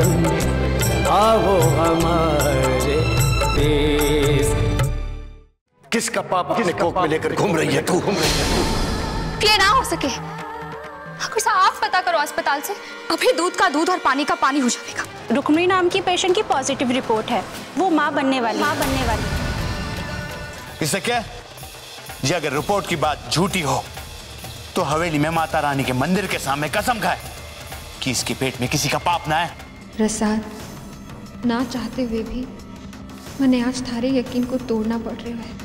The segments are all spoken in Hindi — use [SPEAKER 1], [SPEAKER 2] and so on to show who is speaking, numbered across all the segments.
[SPEAKER 1] वतन आओ हमारे देश।
[SPEAKER 2] किसका पाप अपने कोख में लेकर घूम रही है तू?
[SPEAKER 3] ये ना हो सके। ठाकुर साहब आप पता करो अस्पताल से, अभी दूध का दूध और पानी का पानी हो जाएगा।
[SPEAKER 4] रुक्मिणी नाम की पेशेंट की पॉजिटिव रिपोर्ट है, वो माँ बनने वाली।
[SPEAKER 5] इससे क्या? जी अगर रिपोर्ट की बात झूठी हो तो हवेली में माता रानी के मंदिर के सामने कसम खाए कि इसके पेट में किसी का पाप ना है।
[SPEAKER 6] प्रसाद, ना चाहते हुए भी मैंने आज थारे यकीन को तोड़ना पड़ रहा है।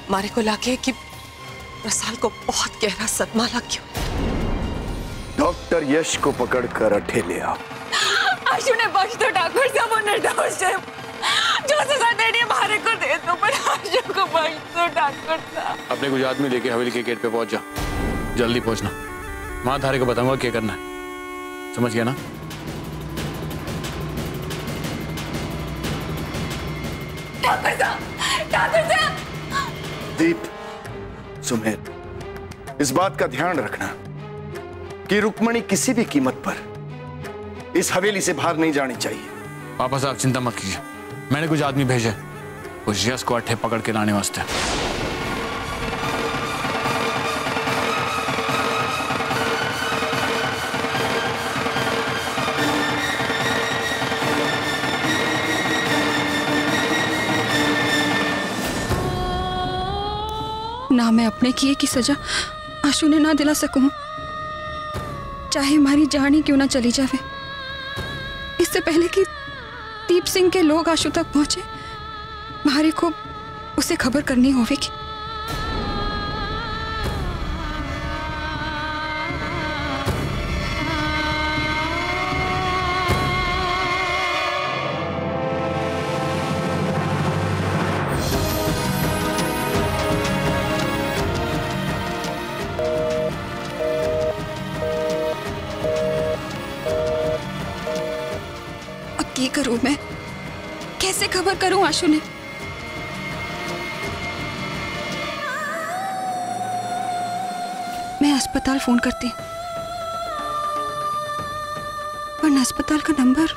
[SPEAKER 7] मारे को लाके कि प्रसाद को बहुत गहरा सदमा लग गया।
[SPEAKER 2] डॉक्टर यश को पकड़कर अठे ले आओ।
[SPEAKER 3] आशु ने बख्श दो ठाकुर साहब, वो निर्दोष है। जो सजा देनी है मारे को दे दो, पर आशु को बख्श दो ठाकुर साहब।
[SPEAKER 8] अपने कुछ आदमी लेके हवेली के गेट पे पहुंच जा, जल्दी पहुंचना। माँ थारे को बताऊंगा क्या करना है, समझ गया ना?
[SPEAKER 3] ठाकुर साहब, ठाकुर साहब।
[SPEAKER 2] दीप, सुमेर, इस बात का ध्यान रखना कि रुक्मणी किसी भी कीमत पर इस हवेली से बाहर नहीं जानी चाहिए।
[SPEAKER 8] पापा साहब चिंता मत कीजिए, मैंने कुछ आदमी भेजे उस यश को अट्ठे पकड़ के लाने वास्ते।
[SPEAKER 6] ना मैं अपने किए की सजा आशु ने ना दिला सकूं, चाहे हमारी जान ही क्यों ना चली जावे। इससे पहले कि दीप सिंह के लोग आशु तक पहुंचे, हमारे को उसे खबर करनी होगी। क्या करूं मैं? कैसे खबर करूं आशु ने? मैं अस्पताल फोन करती, वरना अस्पताल का नंबर,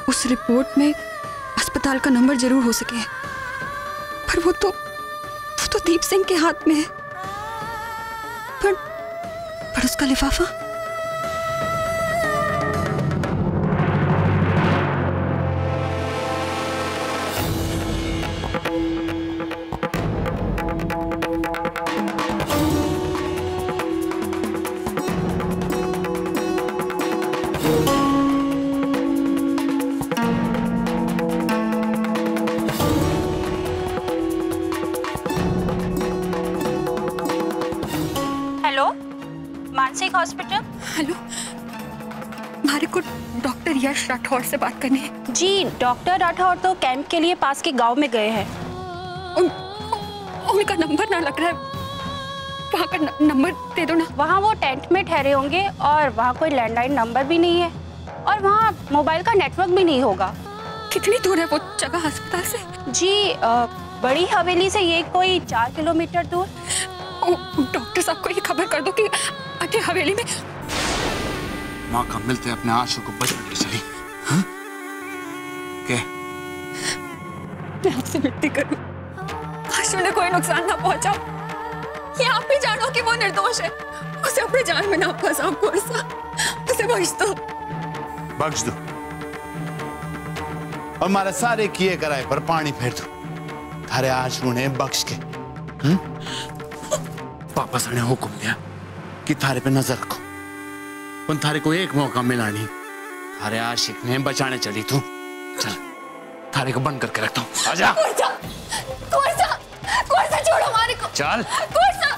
[SPEAKER 6] उस रिपोर्ट में अस्पताल का नंबर जरूर हो सके, पर वो तो दीप सिंह के हाथ में है। पर उसका लिफाफा?
[SPEAKER 4] मानसिक हॉस्पिटल। हेलो,
[SPEAKER 6] हमारे को डॉक्टर यश राठौर से बात करनी है।
[SPEAKER 4] जी, डॉक्टर राठौर तो कैंप के लिए पास के गांव में गए हैं।
[SPEAKER 6] उनका नंबर ना लग रहा है, वहाँ का नंबर दे दो ना।
[SPEAKER 4] वहाँ वो टेंट में ठहरे होंगे और वहाँ कोई लैंडलाइन नंबर भी नहीं है और वहाँ मोबाइल का नेटवर्क भी नहीं होगा।
[SPEAKER 6] कितनी दूर है वो जगह अस्पताल से?
[SPEAKER 4] जी, बड़ी हवेली से ये कोई 4 किलोमीटर दूर।
[SPEAKER 6] डॉक्टर साहब को ये खबर कर दो कि अटे हवेली में
[SPEAKER 5] माँ का मिलते अपने आशु को बचपन की चली। क्या?
[SPEAKER 6] मैं आपसे विनती करूं, आशु ने कोई नुकसान ना पहुंचाओ। ये आप भी जानो कि वो निर्दोष है, उसे अपनी जान में ना फंसाओ। कोरसा, उसे बख्श दो।
[SPEAKER 5] बख्श दो और हमारे सारे किए कराए पर पानी फेर दो। थारे आशु ने बख्श के पापा साने हुक्म दिया कि थारे पे नजर रखो, पर थारे को एक मौका मिला नहीं। थारे आशिक ने बचाने चली तू। चल, थारे को बंद करके रखता हूँ। आजा।
[SPEAKER 3] कोरसा, कोरसा, कोरसा छोड़ो हमारे को।
[SPEAKER 5] चल।
[SPEAKER 3] कोरसा।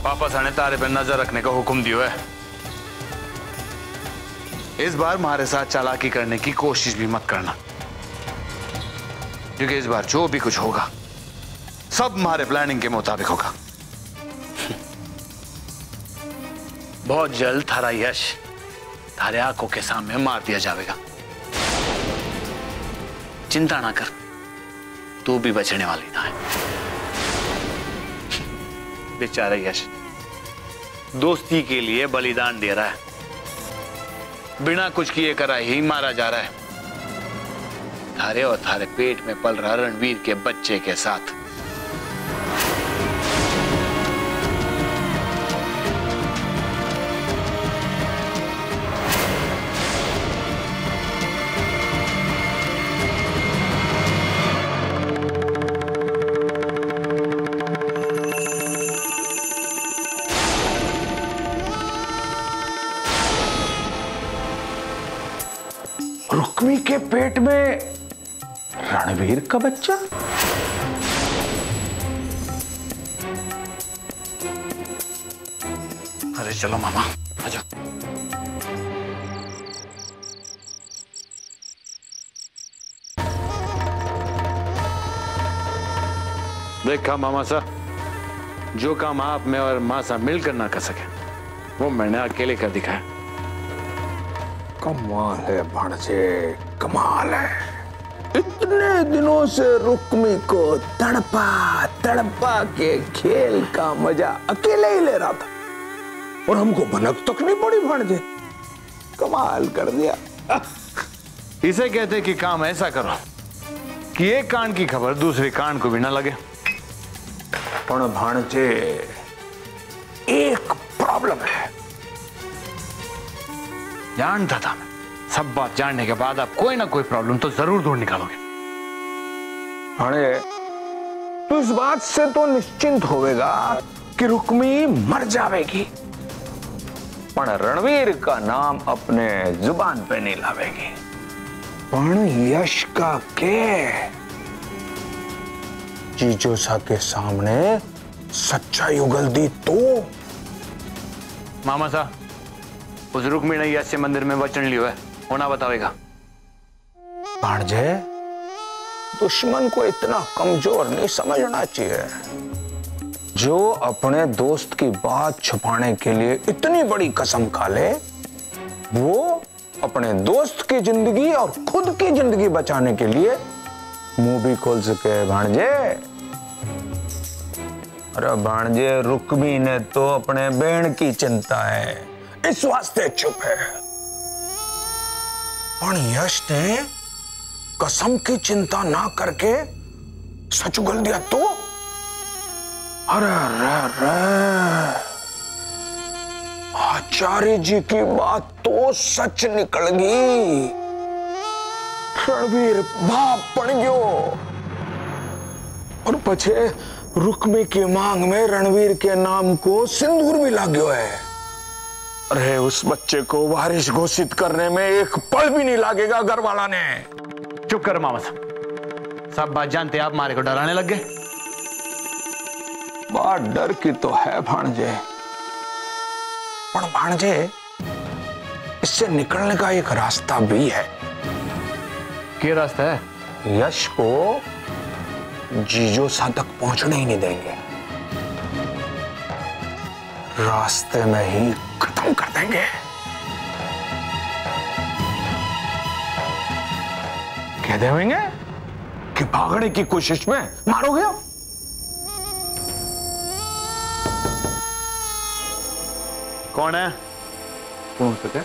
[SPEAKER 8] पापा साने तारे पे नजर रखने का हुक्म दिया है।
[SPEAKER 5] इस बार हमारे साथ चालाकी करने की कोशिश भी मत करना, क्योंकि इस बार जो भी कुछ होगा सब हमारे प्लानिंग के मुताबिक होगा। बहुत जल्द थारा यश थारे आंखों के सामने मार दिया जाएगा। चिंता ना कर, तू भी बचने वाली ना है। बेचारा यश दोस्ती के लिए बलिदान दे रहा है, बिना कुछ किए करा ही मारा जा रहा है, थारे और थारे पेट में पल रहा रणवीर के बच्चे के साथ।
[SPEAKER 9] रुक्मी के पेट में रणवीर का बच्चा?
[SPEAKER 5] अरे चलो मामा, आजा। देखा मामा साहब, जो काम आप में और माँ साहब मिलकर ना कर सके, वो मैंने अकेले कर दिखाया।
[SPEAKER 9] कमाल है भाणजे, कमाल है। इतने दिनों से रुक्मी को तड़पा तड़पा के खेल का मजा अकेले ही ले रहा था और हमको भनक तक नहीं पड़ी भाणजे। कमाल कर दिया।
[SPEAKER 5] इसे कहते कि काम ऐसा करो कि एक कान की खबर दूसरे कान को भी ना लगे।
[SPEAKER 9] पर भाणजे एक प्रॉब्लम है।
[SPEAKER 5] जानता था मैं, सब बात जानने के बाद आप कोई ना कोई प्रॉब्लम तो जरूर ढूंढ निकालोगे।
[SPEAKER 9] भाणे, तू इस बात से तो निश्चिंत होवेगा कि रुक्मी मर जावेगी, पर रणवीर का नाम अपने जुबान पे नहीं लावेगी। पण यश का के जीजोसा के सामने सच्चाई उगल दी तो?
[SPEAKER 5] मामा साहब, उस रुक्मी ने यश मंदिर में वचन लियो है, होना बतावेगा।
[SPEAKER 9] भाणजे, दुश्मन को इतना कमजोर नहीं समझना चाहिए। जो अपने दोस्त की बात छुपाने के लिए इतनी बड़ी कसम खा ले, वो अपने दोस्त की जिंदगी और खुद की जिंदगी बचाने के लिए मुंह भी खोल सके। भाणजे, अरे भाणजे, रुक्मी ने तो अपने बहन की चिंता है, इस वास्ते चुप है। पर यश ने कसम की चिंता ना करके सच उगल दिया तो? अरे आचार्य जी की बात तो सच निकल गई। रणवीर बाप बन गयो और पछे रुक्मी की मांग में रणवीर के नाम को सिंदूर भी लग गयो है। अरे उस बच्चे को वारिस घोषित करने में एक पल भी नहीं लगेगा घर वाला ने।
[SPEAKER 5] चुप करो मामा साहब, सब बात जानते आप मारे को डराने लग गए।
[SPEAKER 9] बात डर की तो है भाणजे, पर भाणजे इससे निकलने का एक रास्ता भी है।
[SPEAKER 5] क्या रास्ता है?
[SPEAKER 9] यश को जीजोसा तक पहुंचने ही नहीं देंगे, रास्ते में ही खत्म कर देंगे। कह देंगे कि भागने की कोशिश में मारोगे।
[SPEAKER 5] कौन है? कौन सके?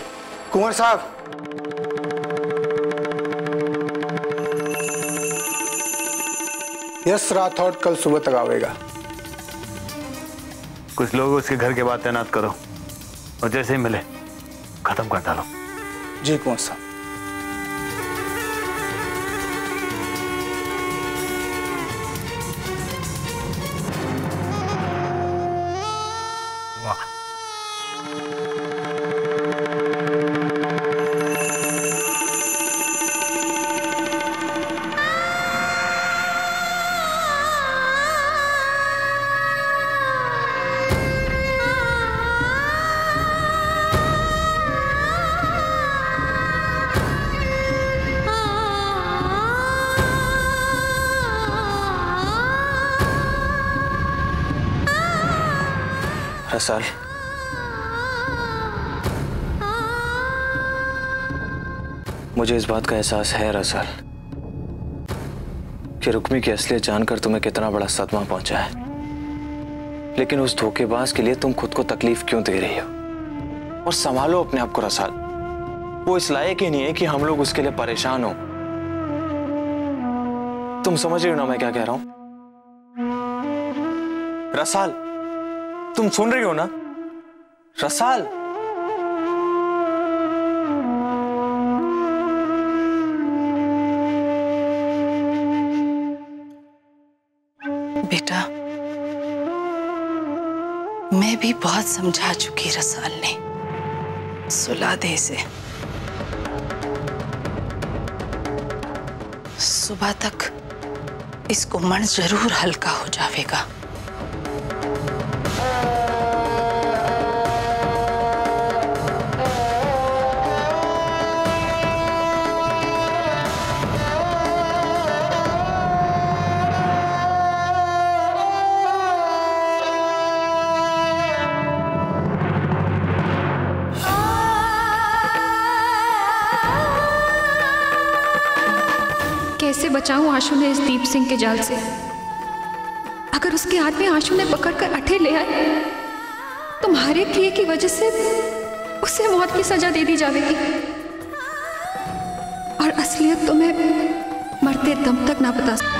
[SPEAKER 2] कुंवर साहब, यश राठौड़ कल सुबह तक आवेगा।
[SPEAKER 5] कुछ लोग उसके घर के बाद तैनात करो और जैसे ही मिले खत्म कर डालो।
[SPEAKER 2] जी कुंवर साहब।
[SPEAKER 9] रसाल, मुझे इस बात का एहसास है रसाल कि रुक्मी की असलियत जानकर तुम्हें कितना बड़ा सदमा पहुंचा है, लेकिन उस धोखेबाज के लिए तुम खुद को तकलीफ क्यों दे रही हो? और संभालो अपने आप को रसाल, वो इस लायक ही नहीं है कि हम लोग उसके लिए परेशान हो। तुम समझ रही हो ना मैं क्या कह रहा हूं? रसाल, तुम सुन रही हो ना? रसाल,
[SPEAKER 10] बेटा, मैं भी बहुत समझा चुकी रसाल ने, सुला दे इसे। सुबह तक इसको मन जरूर हल्का हो जाएगा।
[SPEAKER 6] कैसे बचाऊं आशु ने इस दीप सिंह के जाल से? अगर उसके आदमी आशु ने पकड़कर अठे ले आए तो हमारे किए की वजह से उसे मौत की सजा दे दी जाएगी, और असलियत तो मैं मरते दम तक ना बता सकती।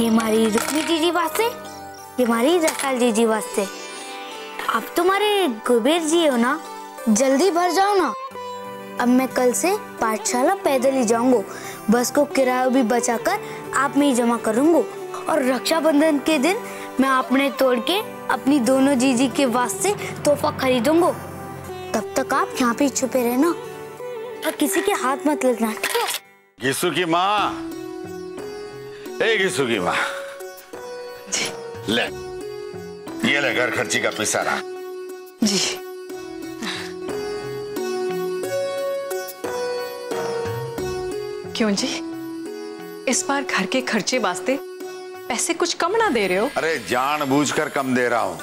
[SPEAKER 11] ये हमारी रुक्मी दीदी वास्ते, ये हमारी रसाल दीदी वास्ते। अब तुम्हारे कुबेर जी हो ना, जल्दी भर जाओ ना। अब मैं कल से पाठशाला पैदल ही जाऊंगा, बस को किराया भी बचाकर आप में ही जमा करूंगा, और रक्षाबंधन के दिन मैं आपने तोड़ के अपनी दोनों जीजी के वास्ते तोहफा खरीदूंगा। तब तक आप यहाँ पे छुपे रहना और किसी के हाथ मत लगना, ठीक है?
[SPEAKER 2] गिसु की माँ, ए गिसु की माँ, ले ये ले घर खर्ची का पैसा रहा।
[SPEAKER 10] जी। क्यों जी, इस बार घर के खर्चे वास्ते पैसे कुछ कम ना दे रहे हो?
[SPEAKER 2] अरे जानबूझकर कम दे रहा हूं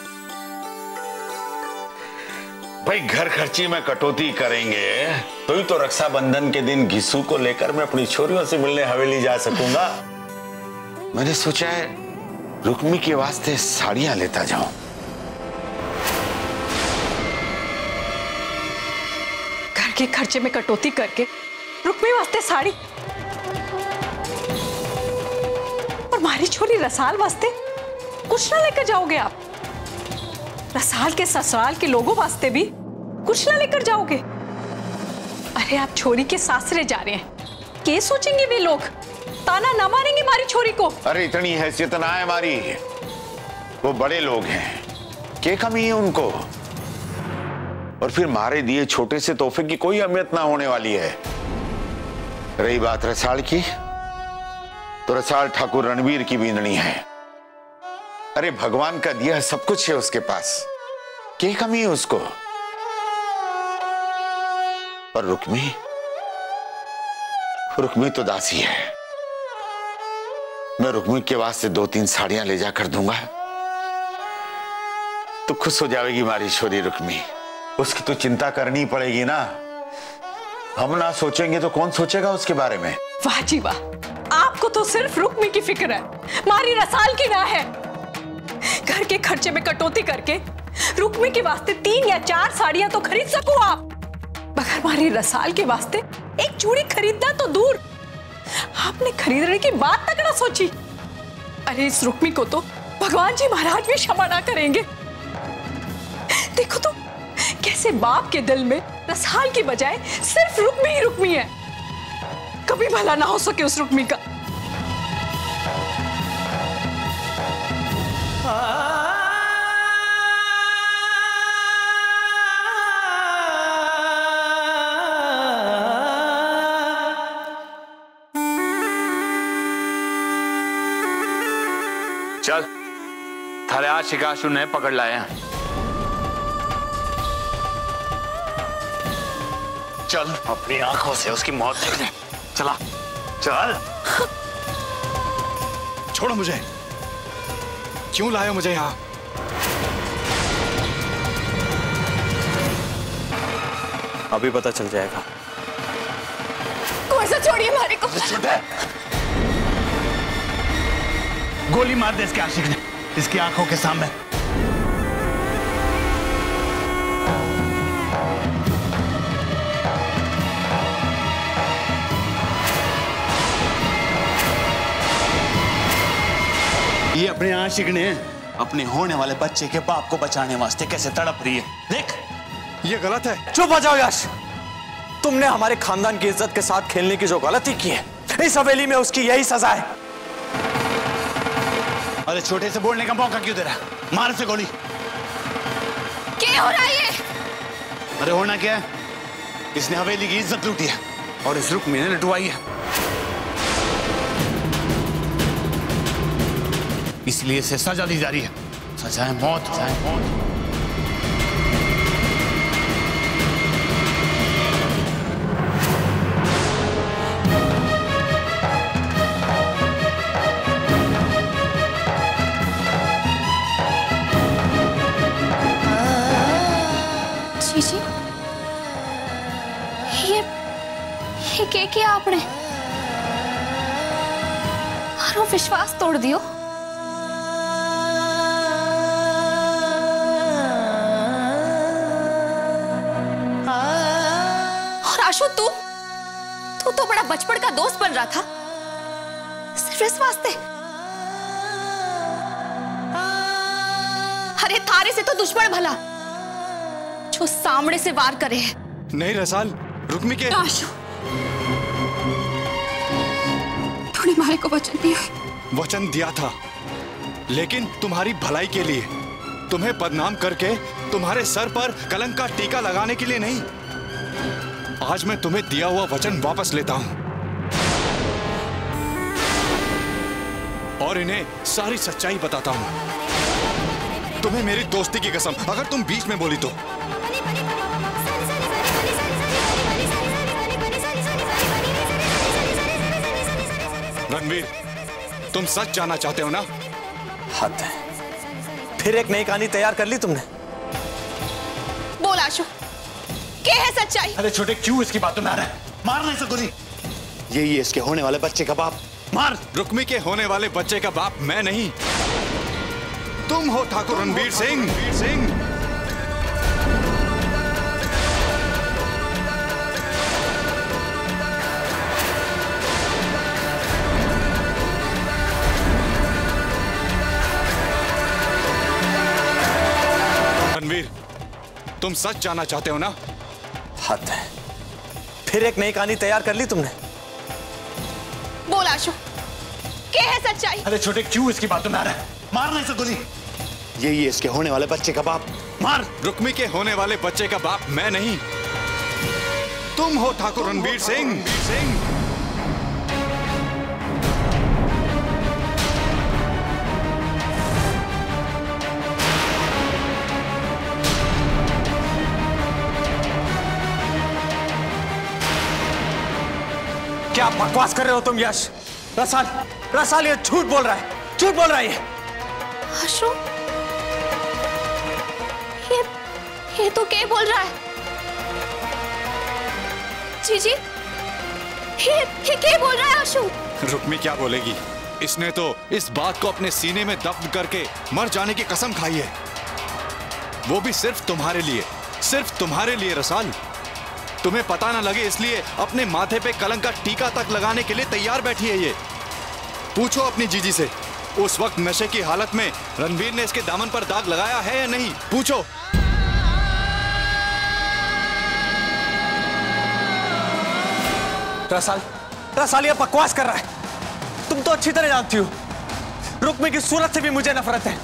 [SPEAKER 2] भाई। घर खर्ची में कटौती करेंगे तो ही तो रक्षाबंधन के दिन घिसू को लेकर मैं अपनी छोरियों से मिलने हवेली जा सकूंगा। मैंने सोचा है रुक्मी के वास्ते साड़ियां लेता जाऊं।
[SPEAKER 10] घर के खर्चे में कटौती करके रुक्मी वास्ते साड़ी, और हमारी छोरी रसाल वास्ते कुछ ना लेकर जाओगे आप? रसाल के ससुराल के लोगों वास्ते भी कुछ ना लेकर जाओगे? अरे आप छोरी के सासरे जा रहे हैं, क्या सोचेंगे वे लोग? ताना ना मारेंगे हमारी छोरी को?
[SPEAKER 2] अरे इतनी हैसियत ना है हमारी, वो बड़े लोग हैं, क्या कमी है उनको? और फिर मारे दिए छोटे से तोहफे की कोई अहमियत ना होने वाली है। रही बात रसाल की, तो रसाल ठाकुर रणवीर की बींदनी है। अरे भगवान का दिया सब कुछ है उसके पास, क्या कमी है उसको? और रुक्मी, रुक्मी तो दासी है। मैं रुक्मी के वास्ते 2-3 साड़ियां ले जाकर दूंगा तो खुश हो जाएगी हमारी छोरी रुक्मी। उसकी तो चिंता करनी पड़ेगी ना, हम ना सोचेंगे तो कौन सोचेगा उसके बारे में?
[SPEAKER 10] वाह जी वाह, आपको तो सिर्फ रुक्मी की फिक्र है, हमारी रसाल की ना है। घर के खर्चे में कटौती करके रुक्मी के वास्ते 3 या 4 साड़ियां तो खरीद सको आप, मगर हमारी रसाल के वास्ते एक चूड़ी खरीदना तो दूर, आपने खरीदने की बात तक ना सोची। अरे इस रुक्मी को तो भगवान जी महाराज भी क्षमा ना करेंगे। देखो तो कैसे बाप के दिल में रसाल की बजाय सिर्फ रुक्मी ही रुक्मी है। कभी भला ना हो सके उस रुक्मी का।
[SPEAKER 5] चल, थारे आशिक आशु ने पकड़ लाए हैं। चल अपनी आंखों से उसकी मौत देखने। चला चल।
[SPEAKER 12] छोड़ो मुझे, क्यों लाए हो मुझे यहाँ?
[SPEAKER 1] अभी पता चल जाएगा।
[SPEAKER 3] कौन सा छोड़िए हमारे को।
[SPEAKER 5] गोली मार दे इसके आशिक ने, इसकी आंखों के सामने।
[SPEAKER 13] ये अपने आशिक ने अपने होने वाले बच्चे के बाप को बचाने वास्ते कैसे तड़प रही है, देख।
[SPEAKER 12] ये गलत है।
[SPEAKER 1] चुप हो जाओ यश, तुमने हमारे खानदान की इज्जत के साथ खेलने की जो गलती की है, इस हवेली में उसकी यही सजा है।
[SPEAKER 13] अरे छोटे से बोलने का मौका क्यों दे रहा है? मार से गोली।
[SPEAKER 3] क्या हो रहा है ये?
[SPEAKER 13] अरे होना क्या है, इसने हवेली की इज्जत लूटी है और इस रुक्मी ने लुटवाई है, इसलिए इसे सजा दी जा रही है। सजा है मौत, सजा है मौत।
[SPEAKER 3] जी ये क्या किया आपने? मारो विश्वास तोड़ दियो। और आशु तू तो बड़ा बचपन का दोस्त बन रहा था, सिर्फ इस वास्ते। अरे थारे से तो दुश्मन भला जो सामने से वार करे है।
[SPEAKER 12] नहीं रसाल, रुक्मी के।
[SPEAKER 3] आशु,
[SPEAKER 6] थोड़ी मारे को वचन दिया।
[SPEAKER 12] वचन दिया था, लेकिन तुम्हारी भलाई के लिए, तुम्हें बदनाम करके तुम्हारे सर पर कलंक का टीका लगाने के लिए नहीं। आज मैं तुम्हें दिया हुआ वचन वापस लेता हूं और इन्हें सारी सच्चाई बताता हूं। तुम्हें मेरी दोस्ती की कसम, अगर तुम बीच में बोली तो। रणवीर, तुम सच जानना चाहते हो ना?
[SPEAKER 1] हद है, फिर एक नई कहानी तैयार कर ली तुमने।
[SPEAKER 3] बोल आशु, क्या है सच्चाई?
[SPEAKER 13] अरे छोटे, क्यों इसकी बातों में आ रहा है? मारने से गोली। यही है इसके होने वाले बच्चे का बाप। मार।
[SPEAKER 12] रुक्मी के होने वाले बच्चे का बाप मैं नहीं, तुम हो ठाकुर रणवीर सिंह। रणवीर, तुम सच जानना चाहते हो ना?
[SPEAKER 1] हद है, फिर एक नई कहानी तैयार कर ली तुमने।
[SPEAKER 3] बोल आशु, क्या है सच्चाई?
[SPEAKER 13] अरे छोटे, क्यों इसकी बातों में आ रहा है? मारने से गोली। यही है इसके होने वाले बच्चे का बाप। मार।
[SPEAKER 12] रुक्मी के होने वाले बच्चे का बाप मैं नहीं, तुम हो ठाकुर रणवीर सिंह।
[SPEAKER 1] क्या बकवास कर रहे हो तुम यश? रसाल ये झूठ बोल रहा है, झूठ बोल रहा है ये।
[SPEAKER 3] आशु, ये तो क्या बोल रहा है? जी ये क्या बोल रहा है आशु?
[SPEAKER 12] रुक्मी क्या बोलेगी? इसने तो इस बात को अपने सीने में दफ्न करके मर जाने की कसम खाई है, वो भी सिर्फ तुम्हारे लिए रसाल। तुम्हें पता ना लगे इसलिए अपने माथे पे कलंक का टीका तक लगाने के लिए तैयार बैठी है ये। पूछो अपनी जीजी से, उस वक्त नशे की हालत में रणवीर ने इसके दामन पर दाग लगाया है या नहीं, पूछो।
[SPEAKER 1] रसाल ये बकवास कर रहा है। तुम तो अच्छी तरह जानती हो रुक्मी की सूरत से भी मुझे नफरत है,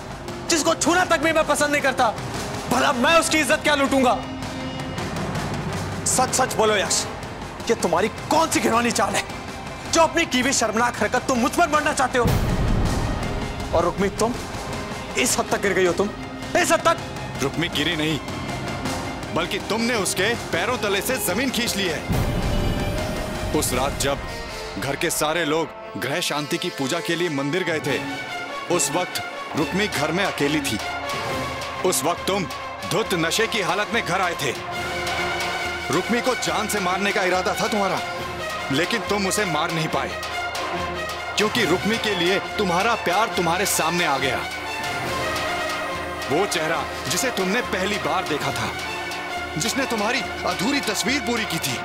[SPEAKER 1] जिसको छूना तक भी मैं पसंद नहीं करता। भला मैं उसकी इज्जत क्या लूटूंगा? सच सच बोलो यश, ये तुम्हारी कौन सी घिनौनी चाल है जो अपनी की हुई शर्मनाक हरकत तुम मुझ पर मरना चाहते हो? और रुक्मी तुम इस हद तक गिर गई हो, तुम इस हद तक?
[SPEAKER 12] रुक्मी गिरी नहीं, बल्कि तुमने उसके पैरों तले से जमीन खींच ली है। उस रात जब घर के सारे लोग ग्रह शांति की पूजा के लिए मंदिर गए थे, उस वक्त रुक्मी घर में अकेली थी। उस वक्त तुम धुत नशे की हालत में घर आए थे। रुक्मी को जान से मारने का इरादा था तुम्हारा, लेकिन तुम उसे मार नहीं पाए, क्योंकि रुक्मी के लिए तुम्हारा प्यार तुम्हारे सामने आ गया। वो चेहरा जिसे तुमने पहली बार देखा था, जिसने तुम्हारी अधूरी तस्वीर पूरी की थी।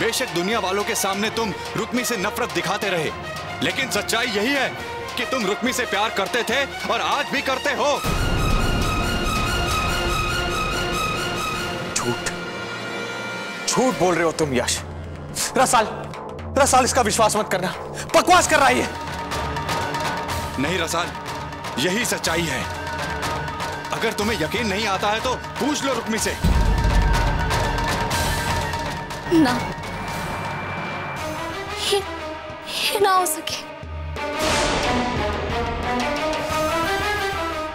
[SPEAKER 12] बेशक दुनिया वालों के सामने तुम रुक्मी से नफरत दिखाते रहे, लेकिन सच्चाई यही है कि तुम रुक्मी से प्यार करते थे और आज भी करते हो।
[SPEAKER 1] झूठ बोल रहे हो तुम यश। रसाल इसका विश्वास मत करना, बकवास कर रही है।
[SPEAKER 12] नहीं रसाल, यही सच्चाई है। अगर तुम्हें यकीन नहीं आता है तो पूछ लो रुक्मी से।
[SPEAKER 6] ना, ये ना हो सके।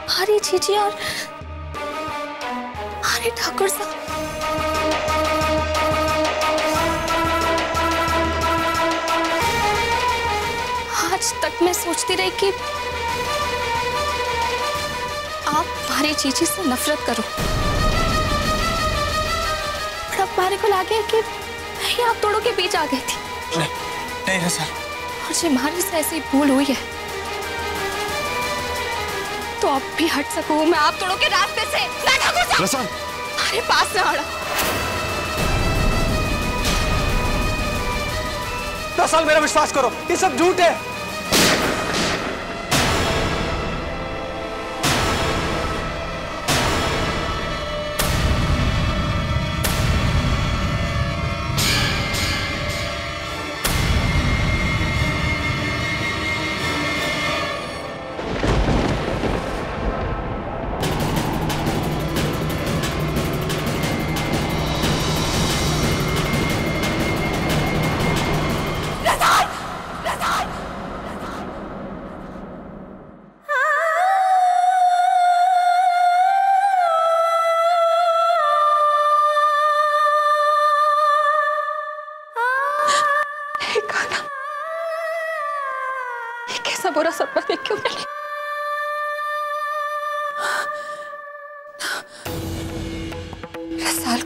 [SPEAKER 6] हमारी जीजी और हमारे ठाकुर साहब आज तक मैं सोचती रही कि आप हमारी जीजी से नफरत करो, पर अब हमारे को लगे कि मैं आप दोनों के बीच आ गई थी।
[SPEAKER 1] नहीं रसाल,
[SPEAKER 6] मुझे हमारे से ऐसी भूल हुई है तो अब भी हट सकूं मैं आप दोनों के रास्ते से। ना ठाकुर साहब,
[SPEAKER 12] रसाल
[SPEAKER 6] हमारे पास ना आना।
[SPEAKER 1] रसाल मेरा विश्वास करो, ये सब झूठ है।
[SPEAKER 6] बुरा सपना देख क्यों मिली? रसाल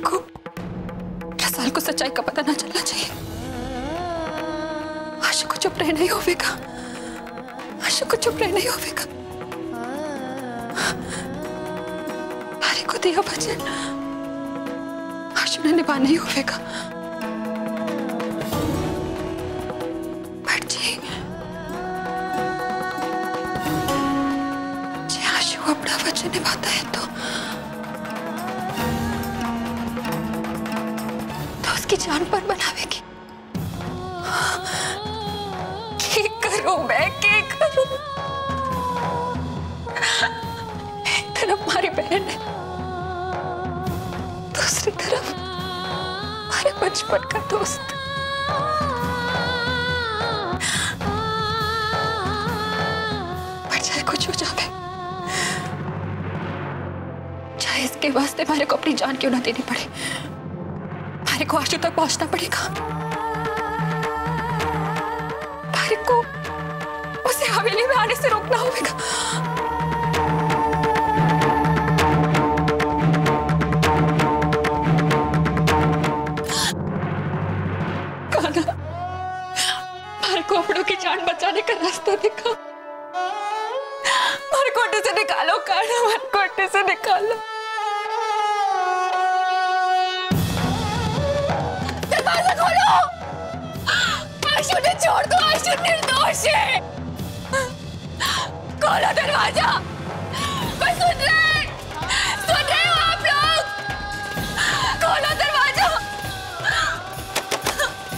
[SPEAKER 6] को सच्चाई का पता ना चलना चाहिए। आशु को चुप रहना ही होगा। आशु को चुप रहना ही होगा। हमारे को दिया वचन आशु ने निभाना ही होगा। अपना वचन निभाता है तो उसकी जान पर बनावेगी। क्या करूं मैं, क्या करूं? एक तरफ हमारी बहन है, दूसरी तरफ हमारे बचपन का दोस्त। पर चाहे कुछ हो जाए, इसके वास्ते हमारे को अपनी जान क्यों ना देनी पड़े, हमारे को आशु तक पहुंचना पड़ेगा। हमारे को उसे हवेली में आने से रोकना होगा। हमारे को अपनों की
[SPEAKER 3] जान बचाने का रास्ता दिखा। हमारे कोटे से निकालो कान, हमारे कोटे से निकालो। दरवाजा खोलो। आशु ने छोड़ दो, आशु निर्दोष है। खोलो दरवाजा। मैं सुन रहे हो आप लोग? खोलो दरवाजा।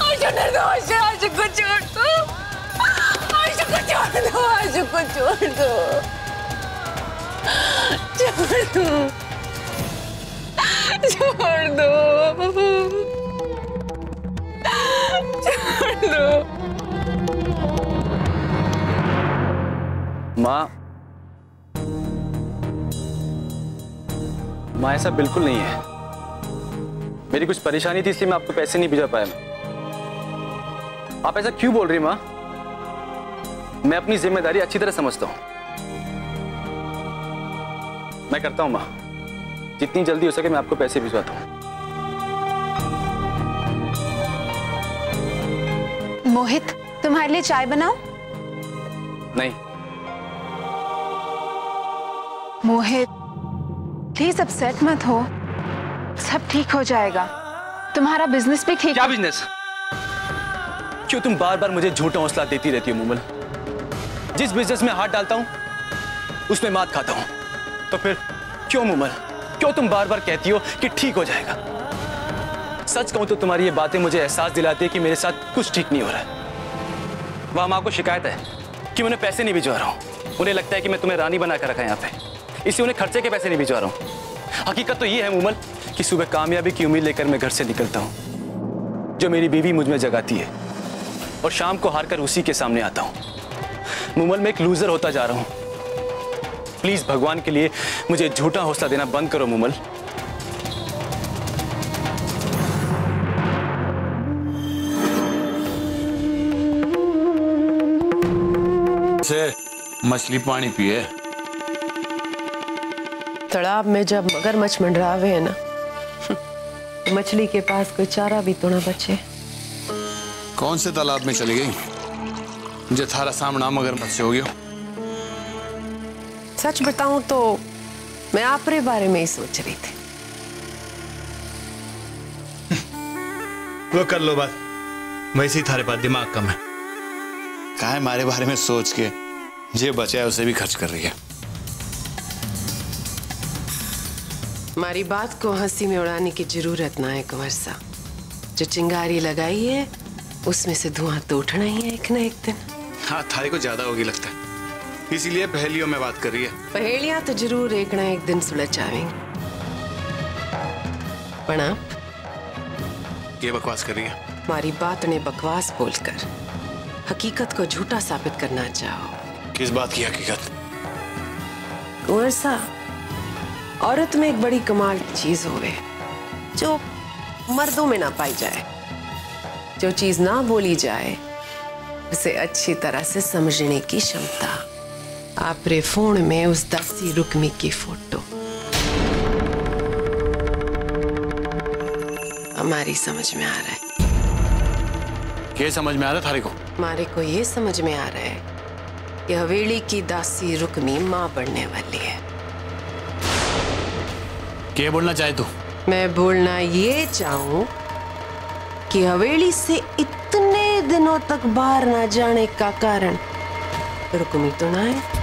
[SPEAKER 3] आशु निर्दोष है, आशु को छोड़ दो, आशु को छोड़ दो, आशु को छोड़ दो, छोड़ दो, छोड़ दो, छोड़ दो।
[SPEAKER 14] माँ, माँ ऐसा बिल्कुल नहीं है। मेरी कुछ परेशानी थी इसलिए मैं आपको पैसे नहीं भिजवा पाया। आप ऐसा क्यों बोल रही माँ? मैं अपनी जिम्मेदारी अच्छी तरह समझता हूँ। मैं करता हूँ माँ, जितनी जल्दी हो सके मैं आपको पैसे भिजवाता हूँ।
[SPEAKER 15] मोहित, तुम्हारे लिए चाय बनाऊं?
[SPEAKER 14] नहीं।
[SPEAKER 15] मोहित प्लीज अपसेट मत हो, सब ठीक हो जाएगा। तुम्हारा बिजनेस भी ठीक।
[SPEAKER 14] क्या बिजनेस? क्यों तुम बार बार मुझे झूठा हौसला देती रहती हो मूमल? जिस बिजनेस में हाथ डालता हूं उसमें मात खाता हूं। तो फिर क्यों मूमल, क्यों तुम बार बार कहती हो कि ठीक हो जाएगा? सच कहूं तो तुम्हारी ये बातें मुझे एहसास दिलाती है कि मेरे साथ कुछ ठीक नहीं हो रहा है। वहां मां को शिकायत है कि मैं उन्हें पैसे नहीं भिजवा रहा हूं। उन्हें लगता है कि मैं तुम्हें रानी बना कर रखा है यहाँ पे, इसलिए उन्हें खर्चे के पैसे नहीं भिजवा रहा हूं। हकीकत तो ये है मूमल कि सुबह कामयाबी की उम्मीद लेकर मैं घर से निकलता हूं, जो मेरी बीवी मुझ में जगाती है, और शाम को हारकर उसी के सामने आता हूं। मूमल मैं एक लूजर होता जा रहा हूं। प्लीज भगवान के लिए मुझे झूठा हौसला देना बंद करो मूमल।
[SPEAKER 8] से मछली पानी पिए।
[SPEAKER 7] तालाब में जब मगरमच्छ मंडरावे है ना, तो मछली के पास कोई चारा भी तो ना बचे।
[SPEAKER 8] कौन से तालाब में चली गई जो थारा सामना मगरमच्छ से हो गया?
[SPEAKER 7] सच बताऊं तो मैं आपरे बारे में ही सोच रही थी।
[SPEAKER 13] वो कर लो बात, वैसे ही थारे पास दिमाग कम है। कहा है हमारे बारे में सोच के जे बचा है उसे भी खर्च कर रही है।
[SPEAKER 7] हमारी बात को हंसी में उड़ाने की जरूरत ना है कुंवर साहब। जो चिंगारी लगाई है उसमें से धुआं तो उठना ही है एक ना एक दिन।
[SPEAKER 8] हाँ, थारे को ज्यादा होगी लगता है, इसीलिए पहेलियों में बात कर रही है।
[SPEAKER 7] पहेलियां तो जरूर एक ना एक दिन सुलझ जाएंगी। प्रणाम।
[SPEAKER 8] ये बकवास कर रही है?
[SPEAKER 7] हमारी बात ने बकवास बोलकर हकीकत को झूठा साबित करना चाहो।
[SPEAKER 8] किस बात की हकीकत?
[SPEAKER 7] कुंवर साहब, औरत में एक बड़ी कमाल की चीज होवे जो मर्दों में ना पाई जाए। जो चीज ना बोली जाए उसे अच्छी तरह से समझने की क्षमता। आपरे फोन में उस दासी रुक्मी की फोटो हमारी समझ में आ रहा है।
[SPEAKER 8] क्या समझ में आ रहा है थारे को?
[SPEAKER 7] हमारे को ये समझ में आ रहा है कि हवेली की दासी रुक्मी मां बढ़ने वाली है।
[SPEAKER 8] क्या बोलना चाहे तू?
[SPEAKER 7] मैं बोलना ये चाहूं कि हवेली से इतने दिनों तक बाहर ना जाने का कारण रुक्मी तो ना है।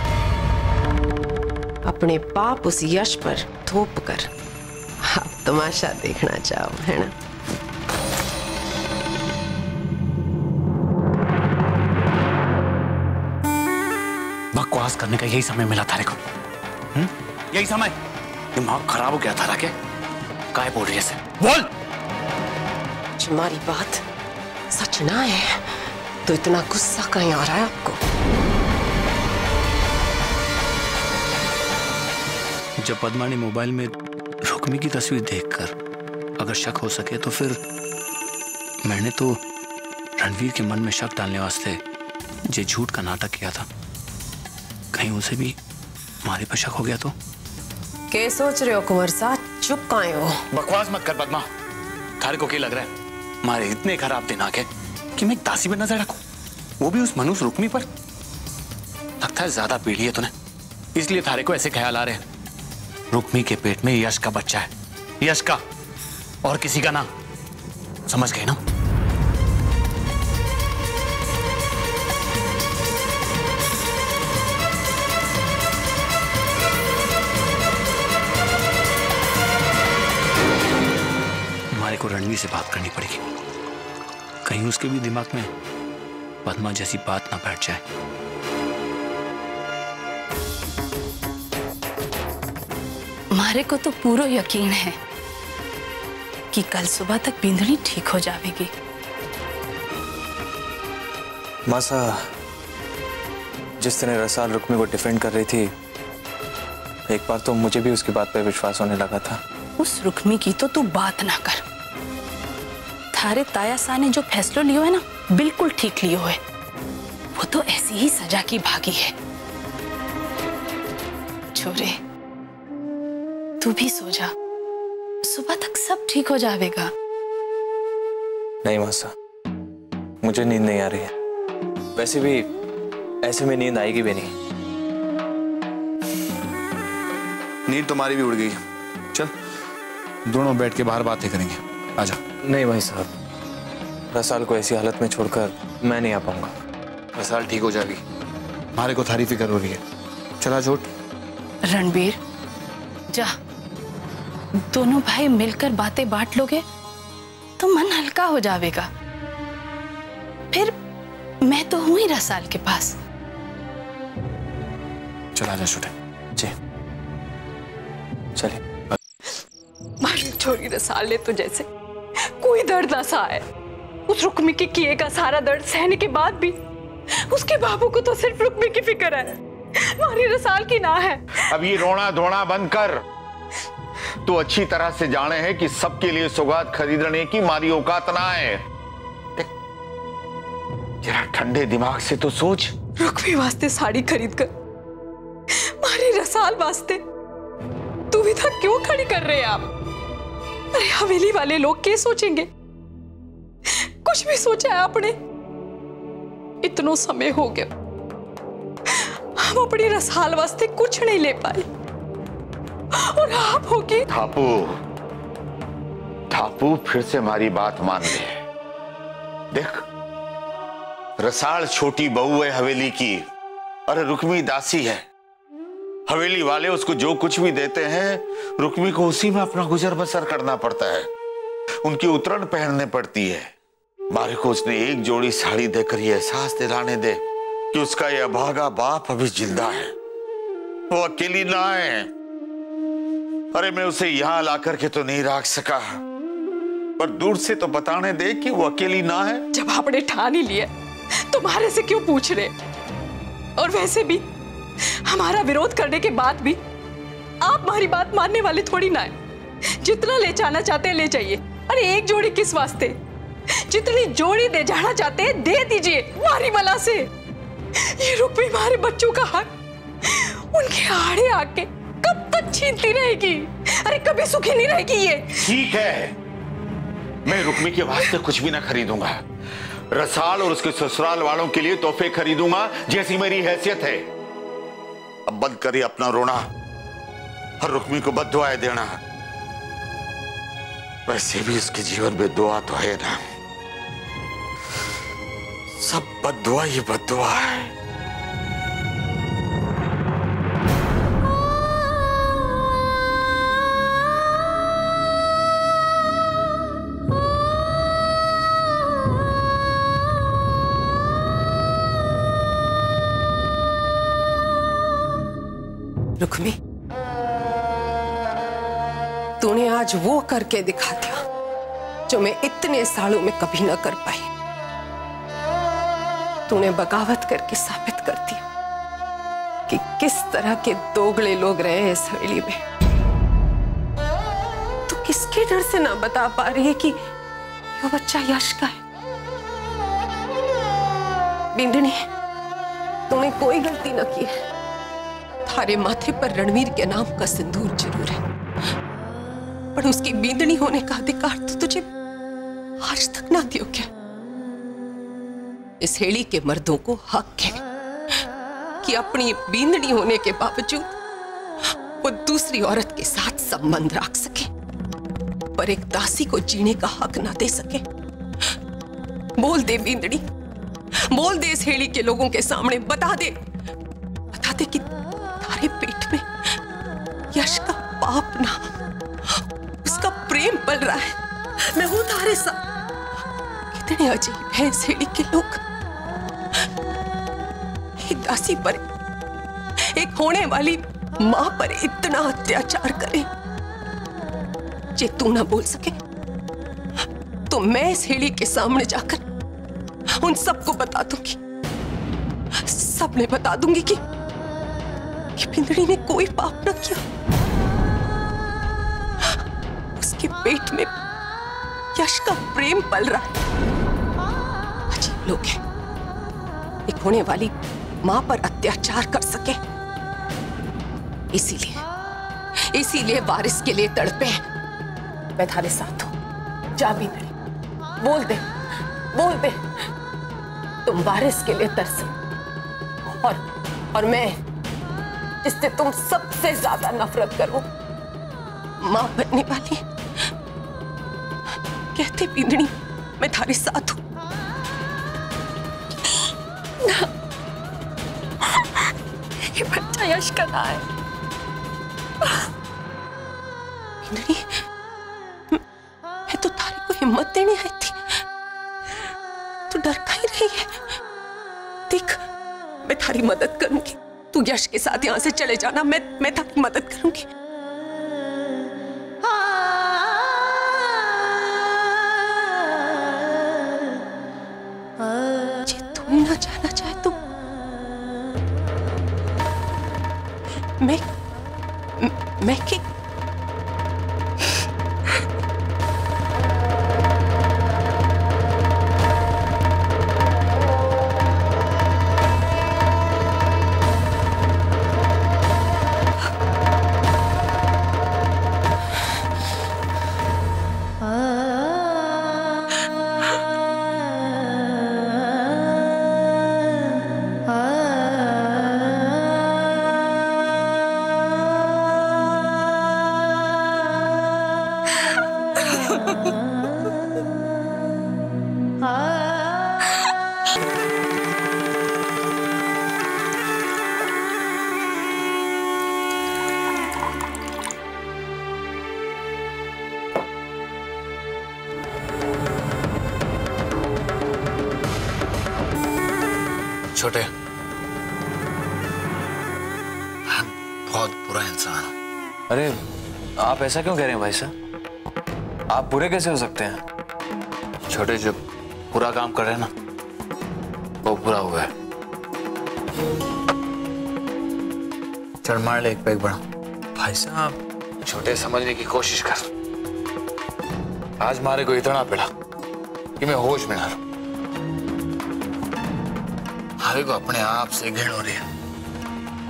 [SPEAKER 7] अपने पाप उस यश पर थोप कर आप तमाशा देखना चाहो, है ना?
[SPEAKER 8] बकवास करने का यही समय मिला थारे को। यही समय? दिमाग खराब हो गया थारा के? काय बोल रही है? बोल।
[SPEAKER 7] तुम्हारी बात सच ना है तो इतना गुस्सा कहीं आ रहा है आपको?
[SPEAKER 8] जब पद्मा ने मोबाइल में रुक्मी की तस्वीर देखकर अगर शक हो सके तो फिर मैंने तो रणवीर के मन में शक डालने वास्ते जे झूठ का नाटक किया था। कहीं उसे भी हमारे पर शक हो गया तो?
[SPEAKER 7] क्या सोच रहे हो कुंवर साहब? चुप काहे हो?
[SPEAKER 8] बकवास मत कर पद्मा। थारे को क्या लग रहा है हमारे इतने खराब दिन आ गए कि मैं एक दासी पर नजर रखूं? वो भी उस मनुष्य रुक्मी पर। लगता है ज्यादा पी ली है तूने, इसलिए थारे को ऐसे ख्याल आ रहे हैं। रुक्मी के पेट में यश का बच्चा है, यश का, और किसी का ना। समझ गए ना? हमारे को रणवीर से बात करनी पड़ेगी, कहीं उसके भी दिमाग में पद्मा जैसी बात ना बैठ जाए।
[SPEAKER 10] हमारे को तो पूरा यकीन है कि कल सुबह तक बिंदनी ठीक हो जाएगी।
[SPEAKER 1] मासा, जिस तरह रसाल रुक्मी को डिफेंड कर रही थी, एक बार तो मुझे भी उसकी बात पे विश्वास होने लगा था।
[SPEAKER 10] उस रुक्मी की तो तू बात ना कर। थारे ताया सा ने जो फैसला लियो है ना, बिल्कुल ठीक लियो है। वो तो ऐसी ही सजा की भागी है। छोरे, तू भी सो जा, सुबह तक सब ठीक हो जाएगा।
[SPEAKER 1] नहीं मासा, मुझे नींद नहीं आ रही है। वैसे भी ऐसे में नींद आएगी भी नहीं।
[SPEAKER 13] नींद तुम्हारी भी उड़ गई। चल दोनों बैठ के बाहर बातें करेंगे, आजा।
[SPEAKER 1] नहीं भाई साहब, रसाल को ऐसी हालत में छोड़कर मैं नहीं आ पाऊंगा।
[SPEAKER 13] रसाल ठीक हो जाएगी, हमारे को थारी फिक्र हो रही है। चला छोट।
[SPEAKER 10] रणबीर जा, दोनों भाई मिलकर बातें बांट लोगे तो मन हल्का हो जाएगा। फिर मैं तो हूं ही रसाल के पास।
[SPEAKER 13] चला जा छोटे।
[SPEAKER 1] जी चलिए।
[SPEAKER 10] मारी छोरी रसाल ने तो जैसे कोई दर्द ना सहा है। उस रुक्मी के किए का सारा दर्द सहने के बाद भी उसके बाबू को तो सिर्फ रुक्मी की फिक्र है, मारी रसाल की ना है।
[SPEAKER 2] अब ये रोना धोना बंद कर। तू अच्छी तरह से जाने है कि सबके लिए सौगात खरीदने की मारी औकात ना है। जरा ठंडे दिमाग से तो सोच।
[SPEAKER 10] रुक्मी वास्ते साड़ी खरीद कर मारी रसाल वास्ते दुविधा क्यों खड़ी कर रहे हैं आप? अरे हवेली वाले लोग क्या सोचेंगे? कुछ भी सोचा है आपने? इतना समय हो गया, हम अपनी रसाल वास्ते कुछ नहीं ले पाए, और आप होगी।
[SPEAKER 2] थापू फिर से हमारी बात मान ले। देख, रसाल छोटी बहू है हवेली की, और रुक्मी दासी है। हवेली वाले उसको जो कुछ भी देते हैं, रुक्मी को उसी में अपना गुजर बसर करना पड़ता है। उनकी उतरण पहनने पड़ती है। मारे को उसने एक जोड़ी साड़ी देकर ये एहसास दिलाने दे कि उसका यह अभागा बाप अभी जिंदा है, वो अकेली ना है। अरे मैं उसे यहां लाकर के तो नहीं रख सका, पर दूर से तो बताने दे कि वो अकेली ना है।
[SPEAKER 10] जब आपने ठान ही लिया, तुम्हारे से क्यों पूछ रहे? और वैसे भी हमारा विरोध करने के बाद भी आप हमारी बात मानने वाले थोड़ी ना है। जितना ले जाना चाहते हैं ले जाइए। अरे एक जोड़ी किस वास्ते? जितनी जोड़ी दे जाना चाहते हैं दे दीजिए, मारी बला से। ये रुक्मी हमारे बच्चों का हक उनके आड़े आके कब तक छीनती रहेगी? अरे कभी सुखी नहीं रहेगी ये।
[SPEAKER 2] ठीक है, मैं रुक्मी के वास्ते कुछ भी ना खरीदूंगा। रसाल और उसके ससुराल वालों के लिए तोहफे खरीदूंगा जैसी मेरी हैसियत है। अब बंद करिए अपना रोना और रुक्मी को बद्दुआएं देना। वैसे भी उसके जीवन में दुआ तो है ना, सब बद्दुआ ही बद्दुआ है।
[SPEAKER 7] रुक्मी, तूने आज वो करके दिखा दिया जो मैं इतने सालों में कभी ना कर पाई। तूने बगावत करके साबित कर दिया कि किस तरह के दोगले लोग रहे हैं इस हवेली में। तू किसके डर से ना बता पा रही है कि ये बच्चा यश का है? बिंदनी, तूने कोई गलती ना की है। थारे माथे पर रणवीर के नाम का सिंदूर जरूर है, पर उसकी बींदनी होने का अधिकार तो तुझे आज तक ना दियो क्या? इस हेड़ी के मर्दों को हक है कि अपनी बींदड़ी होने के बावजूद वो दूसरी औरत के साथ संबंध रख सके, पर एक दासी को जीने का हक ना दे सके। बोल दे बींदड़ी, बोल दे इस हेड़ी के लोगों के सामने, बता दे कि तारे पेट में यश का पाप ना, उसका प्रेम पल रहा है। मैं हूं तारे साथ। कितने अजीब है इस हेड़ी के लोग। एक दासी पर, एक होने वाली मां पर इतना अत्याचार करे। जे तू ना बोल सके तो मैं इस हेड़ी के सामने जाकर उन सबको बता दूंगी, सब ने बता दूंगी कि बिंदड़ी ने कोई पाप न किया। उसके पेट में यश का प्रेम पल रहा है। अजीब लोग हैं, एक होने वाली मां पर अत्याचार कर सके। इसीलिए वारिस के लिए तड़पे। मैं थारे साथ हूं। जा बिंदड़ी, बोल दे तुम वारिस के लिए तरसे, और मैं जिससे तुम सबसे ज्यादा नफरत करो, मां बनने वाली। कहते बिंदड़ी, मैं थारे साथ हूं।
[SPEAKER 3] ये बच्चा यश का ना है।
[SPEAKER 7] बिंदड़ी, मैं तो थारे को हिम्मत देने आई थी, तू डर का ही रही है। देख, मैं थारी मदद करूंगी। तू यश के साथ यहां से चले जाना, मैं थारी मदद करूंगी। जे तू ना जाना चाहे तो मैं कि
[SPEAKER 8] छोटे, मैं बहुत बुरा इंसान हूं।
[SPEAKER 16] अरे आप ऐसा क्यों कह रहे हैं भाई साहब? आप बुरे कैसे हो सकते हैं?
[SPEAKER 8] छोटे, जो बुरा काम कर रहे हैं ना, वो बुरा हुआ है। चढ़ मार ले, एक पैक बढ़ा। भाई साहब, छोटे समझने की कोशिश कर। आज मारे को इतना पिला कि मैं होश में ना रहूं। हारे को अपने आप से घिन हो रही है।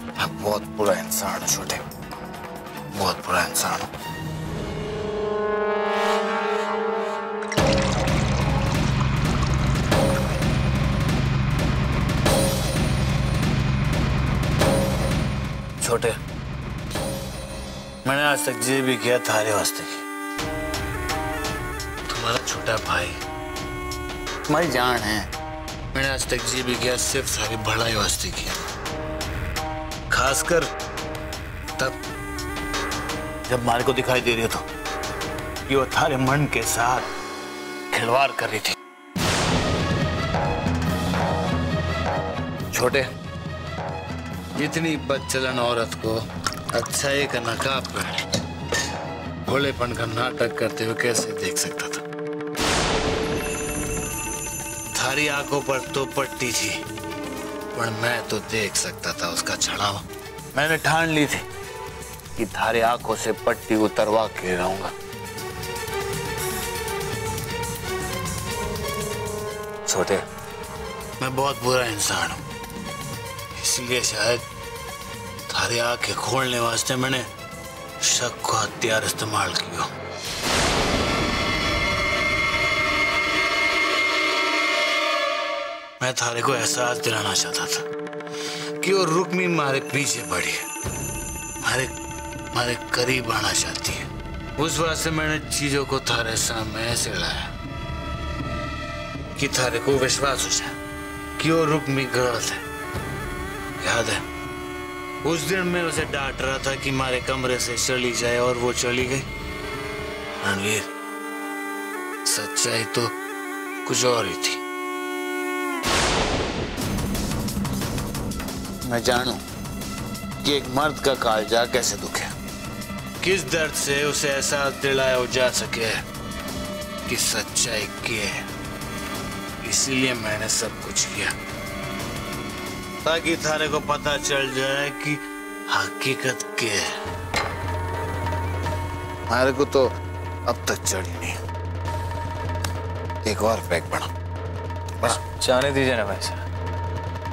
[SPEAKER 8] मैं बहुत बुरा इंसान हूं छोटे, बहुत बुरा इंसान हूं। छोटे, मैंने आज तक जी भी किया थारे वास्ते की। तुम्हारा छोटा भाई, तुम्हारी जान है। मैंने आज तक जी भी किया सिर्फ सारी भलाई वास्ते किया, खासकर तब जब मारे को दिखाई दे रही तो कि वो थारे मन के साथ खिलवाड़ कर रही थी। छोटे, इतनी बदचलन औरत को अच्छाई का नकाब पहने भोलेपन का नाटक करते हुए कैसे देख सकता था? थारी आंखों पर तो पट्टी थी, पर मैं तो देख सकता था उसका छड़ावा। मैंने ठान ली थी कि थारी आंखों से पट्टी उतरवा के रहूंगा। छोटे, मैं बहुत बुरा इंसान हूं, इसलिए शायद थारी आंखें खोलने वास्ते मैंने शक को हथियार इस्तेमाल किया।
[SPEAKER 5] मैं थारे को एहसास दिलाना चाहता था कि वो रुक्मी मारे पीछे पड़ी है, मारे करीब आना चाहती है। उस बात से मैंने चीजों को थारे सामने ऐसे लाया कि थारे को विश्वास हो जाए कि वो रुक्मी गलत है। याद है उस दिन मैं उसे डांट रहा था कि मारे कमरे से चली जाए और वो चली गई। रणवीर, सच्चाई तो कुछ और ही थी। मैं जानू कि एक मर्द का कालजा कैसे दुखे, किस दर्द से उसे एहसास दिलाया जा सके कि सच्चाई क्या है। इसीलिए मैंने सब कुछ किया ताकि थारे को पता चल जाए कि हकीकत क्या है। हमारे को तो अब तक चढ़ी नहीं। एक और पैक बना।
[SPEAKER 16] बस जाने दीजिए ना भाई साहब,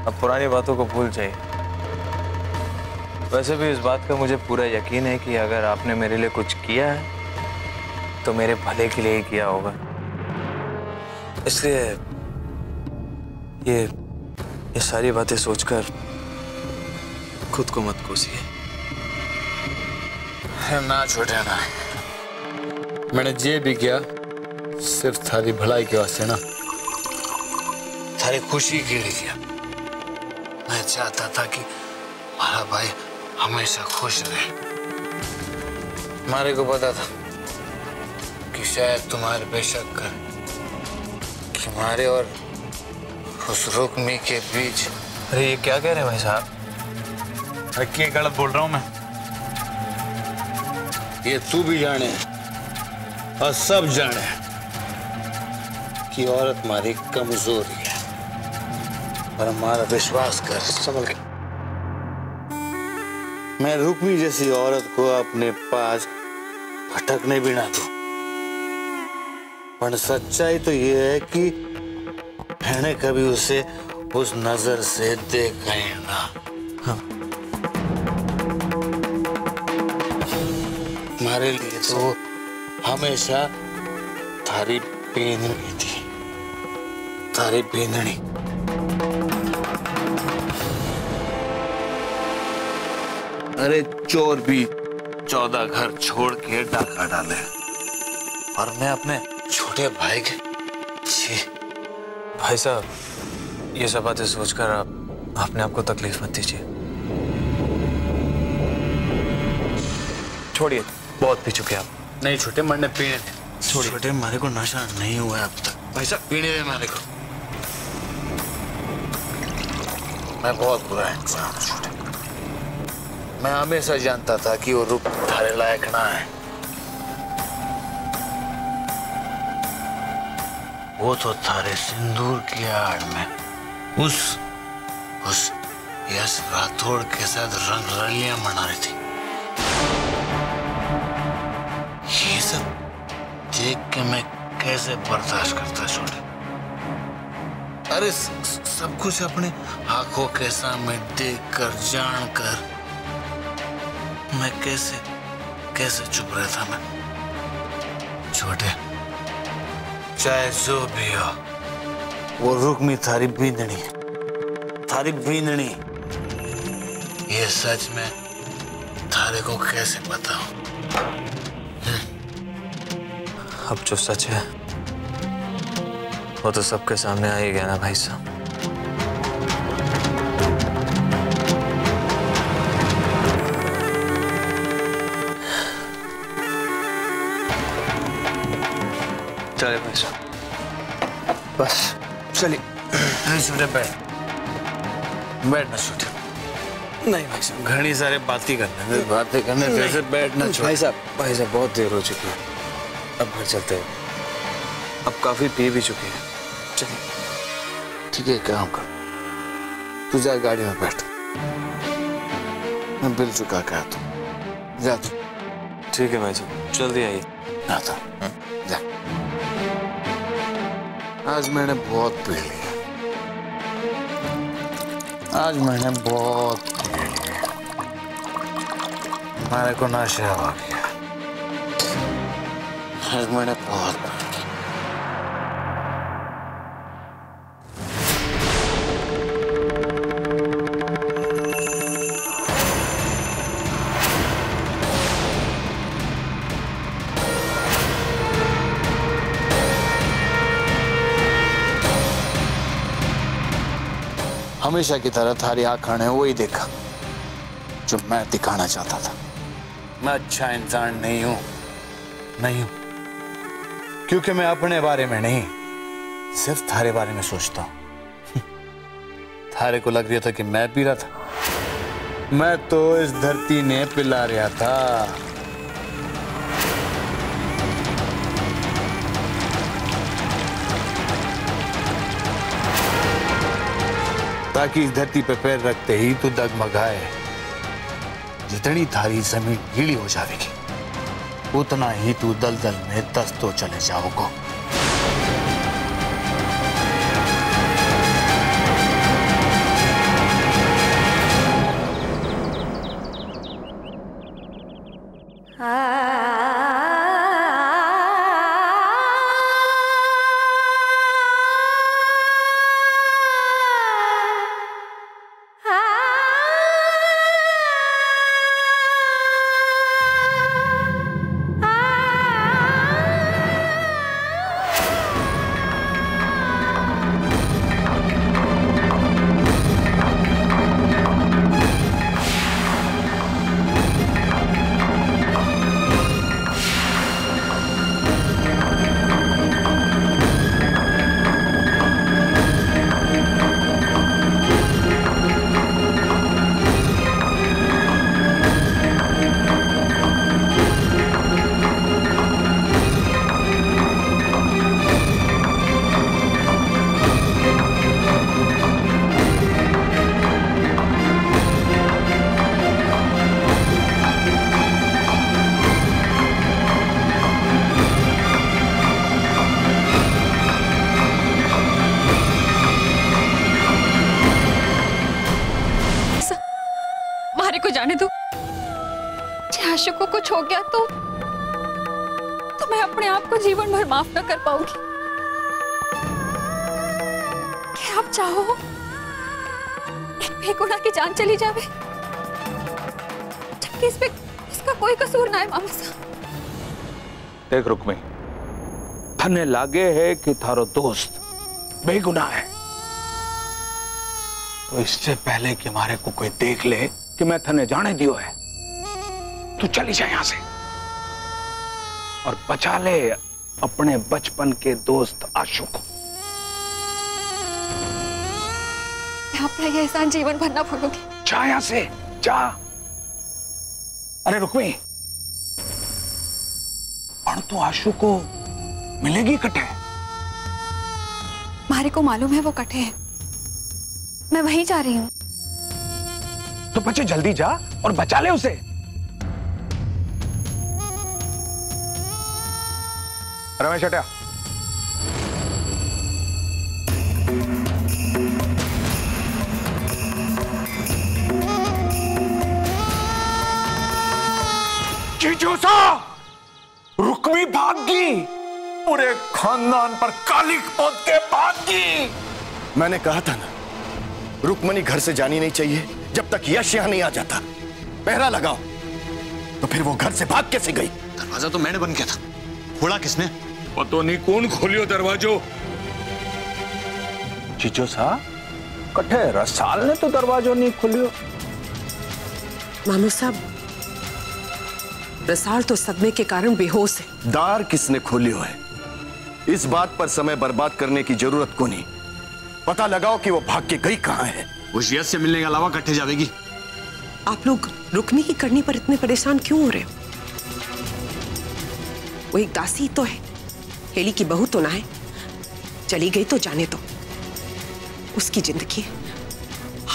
[SPEAKER 16] अब पुरानी बातों को भूल जाइए। वैसे भी इस बात का मुझे पूरा यकीन है कि अगर आपने मेरे लिए कुछ किया है तो मेरे भले के लिए ही किया होगा। इसलिए ये सारी बातें सोचकर खुद को मत कोसिए।
[SPEAKER 5] ना छोटे ना, मैंने जे भी किया सिर्फ थारी भलाई के वास्ते ना, थारी खुशी के लिए किया। मैं चाहता था कि हमारा भाई हमेशा खुश रहे। हमारे को पता था कि शायद तुम्हारे बेशक कर कि हमारे और उस रुक्मी के बीच।
[SPEAKER 16] अरे ये क्या कह रहे हैं भाई साहब?
[SPEAKER 5] अरे क्या गलत बोल रहा हूं मैं? ये तू भी जाने और सब जाने कि औरत हमारी कमजोरी है, और हमारा विश्वास कर समझ के मैं रुक्मी जैसी औरत को अपने पास भटकने भी ना दूं। पर सच्चाई तो ये है कि मैंने कभी उसे उस नजर से देखा ही ना। हाँ। हमारे लिए तो हमेशा थारी बेंदनी थी, थारी बेंदनी। अरे चोर भी 14 घर छोड़ के डाका डाले, और मैं अपने छोटे भाई के।
[SPEAKER 16] भाई साहब, ये सब बातें सोचकर आप अपने आप को तकलीफ मत दीजिए। छोड़िए, बहुत पी चुके आप।
[SPEAKER 5] नहीं छोटे, मरने पीने छोड़िए। छोटे, हमारे को नशा नहीं हुआ है अब तक। भाई साहब पीने दे हमारे को। मैं बहुत बुरा इंसान हूं छोटे। मैं हमेशा जानता था कि वो रुक थारे लायक ना है। वो तो थारे सिंदूर की आड़ में उस यश राठौड़ के साथ रंग रलियां मना रही थी। ये सब देख के मैं कैसे बर्दाश्त करता छोटे। अरे सब कुछ अपने आंखों के सामने देखकर जानकर मैं कैसे चुप रहता मैं छोटे। चाहे जो भी हो, वो रुक्मी थारी बींदनी, थारी बींदनी। ये सच में थारे को कैसे बताऊं?
[SPEAKER 16] अब जो सच है वो तो सबके सामने आ ही गया ना भाई साहब। चले भाई साहब, बस चलिए।
[SPEAKER 5] छोटे बैठ ना छोटे।
[SPEAKER 16] नहीं भाई साहब,
[SPEAKER 5] घनी सारे बातें करने जैसे बैठना छोटे।
[SPEAKER 16] भाई साहब बहुत देर हो चुकी है, अब घर चलते हैं। अब काफी पी भी चुके हैं, चलिए।
[SPEAKER 5] ठीक है, काम कर, तू जा गाड़ी में बैठ, मैं बिल चुका के आता हूं। जा तू।
[SPEAKER 16] ठीक है भाई साहब, जल्दी आइए।
[SPEAKER 5] आता जा। आज मैंने बहुत पी लिया, आज मैंने बहुत पी लिया, मेरे को नशा आ गया। आज मैंने बहुत पी लिया। हमेशा की तरह थारी आंखें है वही देखा जो मैं दिखाना चाहता था। मैं अच्छा इंसान नहीं हूं, नहीं हूं, क्योंकि मैं अपने बारे में नहीं सिर्फ थारे बारे में सोचता हूं। थारे को लग रहा था कि मैं पी रहा था, मैं तो इस धरती ने पिला रहा था। ताकि इस धरती पे पैर रखते ही तू डगमगाए। जितनी थारी जमीन गीली हो जाएगी उतना ही तू दलदल में दस्तो चले जाओगे।
[SPEAKER 6] जाने दो। आशु को कुछ हो गया तो मैं अपने आप को जीवन भर माफ न कर पाऊंगी। क्या आप चाहो एक बेगुनाह की जान चली जावे जबकि इसका कोई कसूर ना है। मामा साहब
[SPEAKER 9] देख रुक्मी, थने लागे है कि थारो दोस्त बेगुनाह है, तो इससे पहले कि हमारे को कोई देख ले कि मैं थने जाने दियो है, तू चली जाए यहां से और बचा ले अपने बचपन के दोस्त आशु को।
[SPEAKER 6] मैं अपना ये एहसान जीवन भर ना भूलूंगी।
[SPEAKER 9] जा यहां से, जा। अरे रुक्मी, और तू आशु को मिलेगी कटे?
[SPEAKER 6] मारे को मालूम है वो कटे है, मैं वहीं जा रही हूं।
[SPEAKER 9] तो बच्चे जल्दी जा और बचा ले उसे। रमेश हटा। जीजू सा, रुक्मी भागी, पूरे खानदान पर काली पोत के भागी।
[SPEAKER 17] मैंने कहा था ना, रुक्मणी घर से जानी नहीं चाहिए जब तक यश यहां नहीं आ जाता। पहरा लगाओ। तो फिर वो घर से भाग कैसे गई?
[SPEAKER 13] दरवाजा तो मैंने बंद किया था, खोला किसने?
[SPEAKER 9] पतो नहीं कौन खोलियो दरवाजो। जीजो सा, कठे रसाल ने तो दरवाजो नहीं खोलियो।
[SPEAKER 7] मामू साहब, रसाल तो सदमे के कारण बेहोश है।
[SPEAKER 17] दार किसने खोलियो है? इस बात पर समय बर्बाद करने की जरूरत को नहीं। पता लगाओ कि वो भाग के गई कहां है।
[SPEAKER 13] उस यश से मिलने के अलावा कट्ठे जाएगी।
[SPEAKER 7] आप लोग रुक्मी की करनी पर इतने परेशान क्यों हो रहे हो? वो एक दासी तो है, हेली की बहू तो ना है। चली गई तो जाने दो, उसकी जिंदगी है।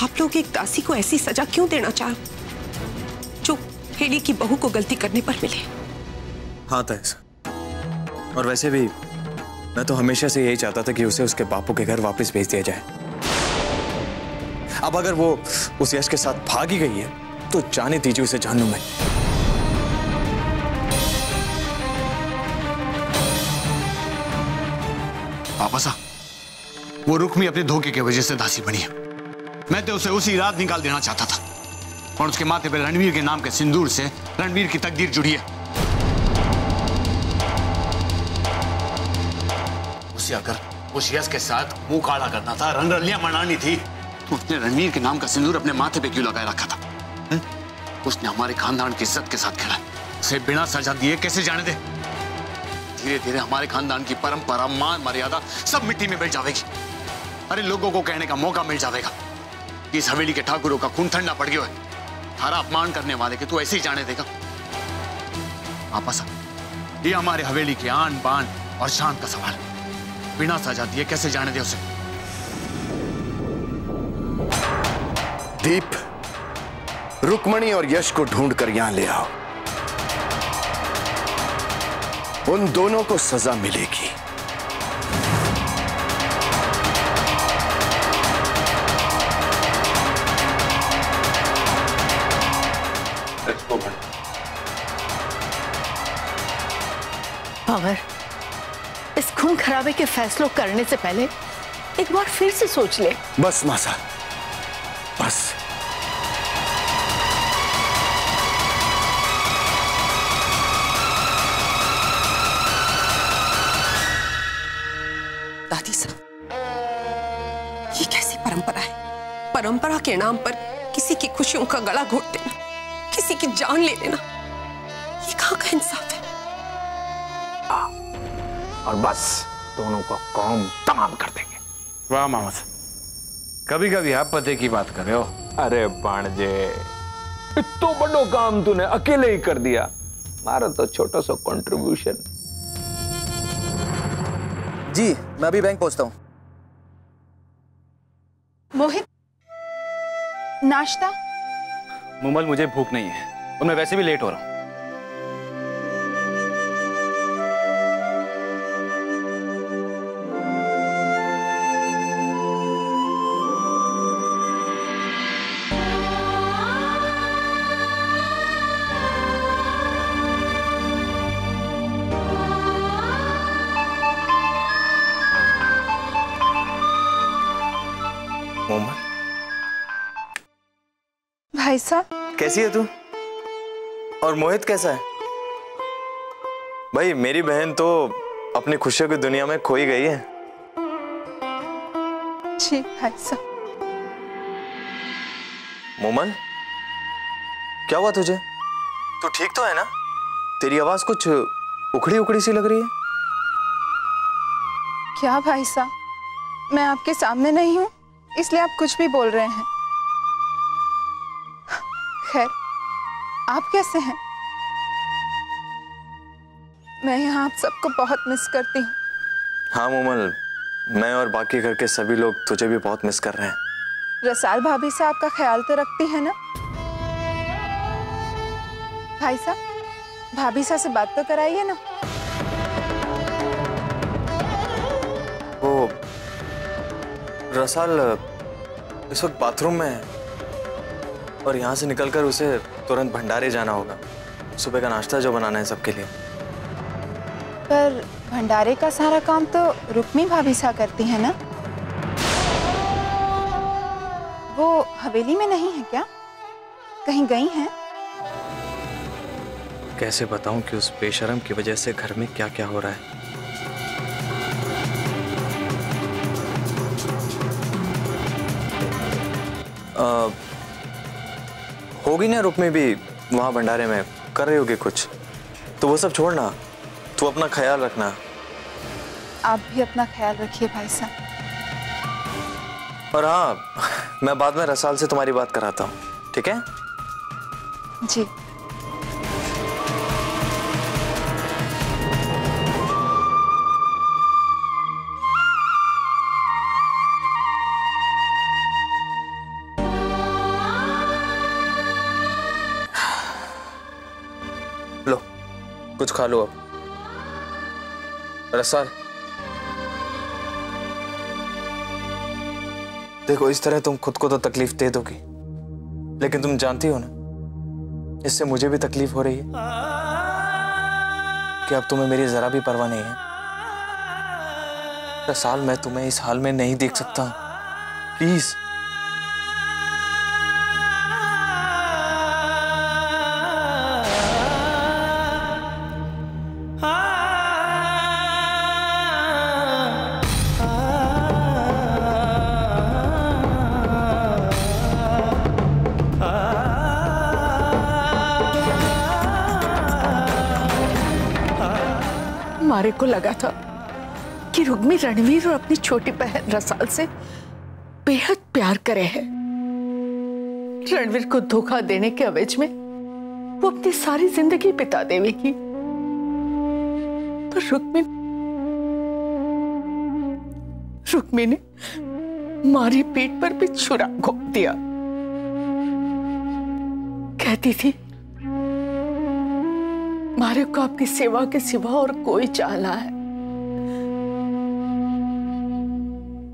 [SPEAKER 7] आप लोग एक दासी को ऐसी सजा क्यों देना चाहो जो हेली की बहू को गलती करने पर मिले?
[SPEAKER 1] हाँ तैस, और वैसे भी मैं तो हमेशा से यही चाहता था कि उसे उसके बापू के घर वापस भेज दिया जाए। अब अगर वो उस यश के साथ भाग ही गई है तो जाने दीजिए उसे जहन्नुम में।
[SPEAKER 13] पापा साहब, वो रुक्मी अपने धोखे की वजह से दासी बनी है। मैं तो उसे उसी रात निकाल देना चाहता था और उसके माथे पर रणवीर के नाम के सिंदूर से रणवीर की तकदीर जुड़ी है। उसे अगर उस यश के साथ मुंह काला करना था, रंगरलियां मनानी थी, उसने रणवीर के नाम का सिंदूर अपने माथे पे क्यों लगाए रखा था? उसने हमारे खानदान की इज्जत के साथ खेला। उसे बिना सजा दिए कैसे जाने दे? धीरे धीरे हमारे खानदान की परंपरा, मान मर्यादा सब मिट्टी में मिल जाएगी। अरे लोगों को कहने का मौका मिल जाएगा कि इस हवेली के ठाकुरों का खून ठंडा पड़ गया है। थारा अपमान करने वाले के तू ऐसे ही जाने देगा? वापस आ, ये हमारे हवेली की आन बान और शान का सवाल। बिना सजा दिए कैसे जाने दे उसे?
[SPEAKER 17] दीप, रुक्मणी और यश को ढूंढकर यहां ले आओ। उन दोनों को सजा मिलेगी।
[SPEAKER 10] पावर, इस खून खराबे के फैसलों करने से पहले एक बार फिर से सोच ले।
[SPEAKER 17] बस मासा, बस।
[SPEAKER 7] दादी साहब, ये कैसी परंपरा है? परंपरा के नाम पर किसी की खुशियों का गला घोट देना, किसी की जान ले लेना, ये कहाँ का इंसाफ है?
[SPEAKER 9] और बस दोनों का काम तमाम कर देंगे।
[SPEAKER 5] वाह मामा, कभी कभी आप पते की बात कर रहे हो।
[SPEAKER 9] अरे भांजे, इतना बड़ो काम तूने अकेले ही कर दिया। मारा तो छोटा सा कंट्रीब्यूशन।
[SPEAKER 14] जी मैं अभी बैंक पहुंचता हूं।
[SPEAKER 15] मोहित, नाश्ता?
[SPEAKER 14] मुमल, मुझे भूख नहीं है और मैं वैसे भी लेट हो रहा हूं।
[SPEAKER 15] भाई साहब,
[SPEAKER 1] कैसी है तू? और मोहित कैसा है? भाई मेरी बहन तो अपनी खुशियों की दुनिया में खोई गई है।
[SPEAKER 15] जी भाई साहब।
[SPEAKER 1] मोमन, क्या हुआ तुझे? तू ठीक तो है ना? तेरी आवाज कुछ उखड़ी उखड़ी सी लग रही है।
[SPEAKER 15] क्या भाई साहब, मैं आपके सामने नहीं हूं इसलिए आप कुछ भी बोल रहे हैं। खैर, आप कैसे हैं? मैं यहाँ आप सबको बहुत मिस करती हूँ।
[SPEAKER 1] हाँ मोमल, मैं और बाकी घर के सभी लोग तुझे भी बहुत मिस कर रहे हैं।
[SPEAKER 15] रसाल भाभी साहब का ख्याल तो रखती है ना? भाई साहब, भाभी साहब से बात तो कराइए ना।
[SPEAKER 1] वो रसाल इस वक्त बाथरूम में है और यहाँ से निकलकर उसे तुरंत भंडारे जाना होगा। सुबह का नाश्ता जो बनाना है सबके लिए।
[SPEAKER 15] पर भंडारे का सारा काम तो रुक्मी भाभी सा करती है ना? वो हवेली में नहीं है क्या? कहीं गई हैं?
[SPEAKER 1] कैसे बताऊं कि उस बेशरम की वजह से घर में क्या क्या हो रहा है। होगी ना रुक्मी भी वहां भंडारे में कर रही होगी कुछ, तो वो सब छोड़ना, तू अपना ख्याल रखना।
[SPEAKER 15] आप भी अपना ख्याल रखिए भाई साहब।
[SPEAKER 1] और हाँ, मैं बाद में रसाल से तुम्हारी बात कराता हूँ, ठीक है?
[SPEAKER 15] जी।
[SPEAKER 1] लो, कुछ खा लो अब। रसाल, देखो इस तरह तुम खुद को तो तकलीफ दे दोगी, लेकिन तुम जानती हो ना, इससे मुझे भी तकलीफ हो रही है कि अब तुम्हें मेरी जरा भी परवाह नहीं है। रसाल, मैं तुम्हें इस हाल में नहीं देख सकता, प्लीज।
[SPEAKER 10] मारे को लगा था कि रुक्मी रणवीर और अपनी छोटी बहन रसाल से बेहद प्यार करे है। रणवीर को धोखा देने के एवज में वो अपनी सारी जिंदगी बिता देवेगी, पर रुक्मी ने मारी पीठ पर भी छुरा घोंप दिया। कहती थी मारे को आपकी सेवा के सिवा और कोई चाहना है,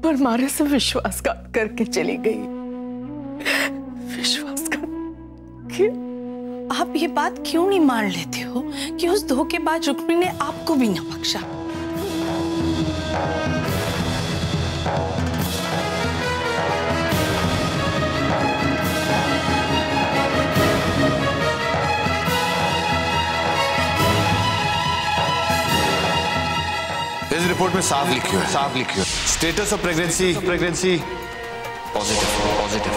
[SPEAKER 10] पर मारे से विश्वासघात करके चली गई। विश्वासघात क्यों?
[SPEAKER 18] आप ये बात क्यों नहीं मान लेते हो कि उस धोखेबाज रुक्मी ने आपको भी न बख्शा?
[SPEAKER 13] इस रिपोर्ट में साफ लिखियो है status of pregnancy positive.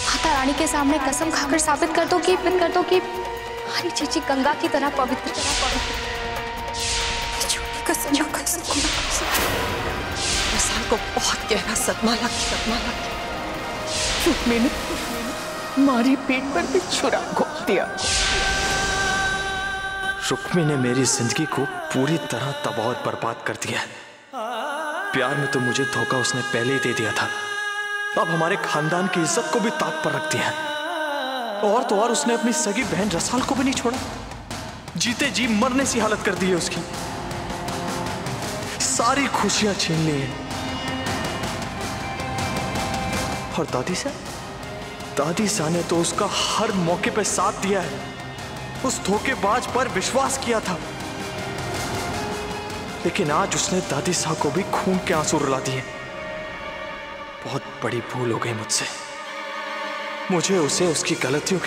[SPEAKER 4] Mata Rani के सामने कसम खाकर साबित कर दो कि हमारी चीची गंगा की तरह पवित्र।
[SPEAKER 10] रसाल को बहुत गहरा सदमा लगा। रुक्मी ने मारी पेट पर भी छुरा घोंप दिया।
[SPEAKER 1] रुक्मी ने मेरी जिंदगी को पूरी तरह तबाह और बर्बाद कर दिया है। प्यार में तो मुझे धोखा उसने पहले ही दे दिया था, अब हमारे खानदान की इज्जत को भी ताक पर रख दिया है। और तो और उसने अपनी सगी बहन रसाल को भी नहीं छोड़ा, जीते जी मरने सी हालत कर दी है उसकी। सारी खुशियां छीन ली है। और दादी सा ने तो उसका हर मौके पे साथ दिया है, उस धोखेबाज पर विश्वास किया था, लेकिन आज उसने दादी साहब को भी खून के आंसू रुला दिए। बहुत बड़ी भूल हो गई मुझसे। मुझे उसे उसकी गलतियों की